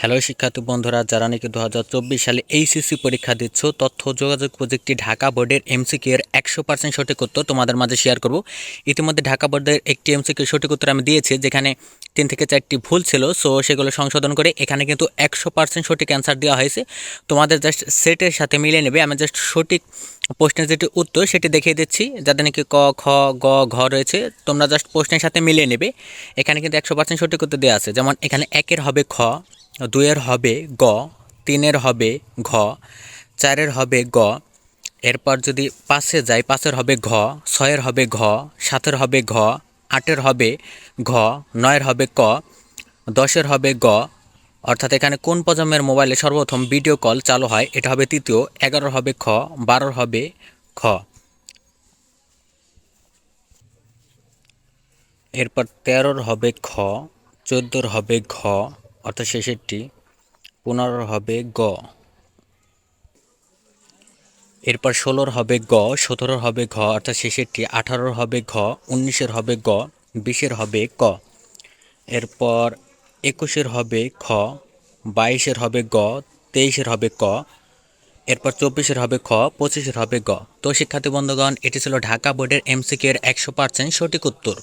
Hello শিক্ষার্থী বন্ধুরা, যারা নাকি 2024 সালে এইচএসসি পরীক্ষা দিচ্ছ, তথ্য যোগাযোগ প্রযুক্তি ঢাকা বোর্ডের এমসিকিউ এর 100% সঠিক উত্তর তোমাদের মাঝে শেয়ার করব। ইতিমধ্যে ঢাকা বোর্ডের একটি এমসিকিউ সঠিক উত্তর আমি দিয়েছি, যেখানে 3 থেকে 4টি ভুল ছিল। সো সেগুলো সংশোধন করে এখানে কিন্তু 100% সঠিক অ্যান্সার দেওয়া হয়েছে। তোমাদের জাস্ট সেটের সাথে মিলিয়ে নেবে। আমি জাস্ট সঠিক প্রশ্নের যেটি উত্তর সেটি দেখিয়ে দিচ্ছি, যাতে নাকি ক, খ, গ, ঘ রয়েছে, তোমরা জাস্ট প্রশ্নের সাথে মিলিয়ে নেবে। এখানে কিন্তু 100% সঠিক উত্তর দেওয়া আছে। যেমন এখানে 1-এর হবে খ, 2-এর হবে গ, 3-এর হবে ঘ, 4-এর হবে গ। এরপর যদি 5-এ যাই, 5-এর হবে ঘ, 6-এর হবে ঘ, 7-এর হবে ঘ, 8-এর হবে ঘ, 9-এর হবে ক, 10-এর হবে গ। অর্থাৎ এখানে কোন প্রজন্মের মোবাইলে সর্বপ্রথম ভিডিও কল চালু হয়, এটা হবে তৃতীয়। 11-এর হবে খ, 12-এর হবে খ। এরপর 13-এর হবে খ, 14-এর হবে ঘ, অর্থাৎ শেষেরটি। 15-এর হবে গ। এরপর 16-এর হবে গ, 17-এর হবে ঘ, অর্থাৎ শেষেরটি। 18-এর হবে ঘ, 19-এর হবে গ, 20-এর হবে ক। এরপর 21-এর হবে খ, 22-এর হবে গ, 23-এর হবে ক। এরপর 24-এর হবে খ, 25-এর হবে গ। তো শিক্ষার্থী বন্ধুগণ, এটি ছিল ঢাকা বোর্ডের এমসিকিউ এর 100% সঠিক উত্তর।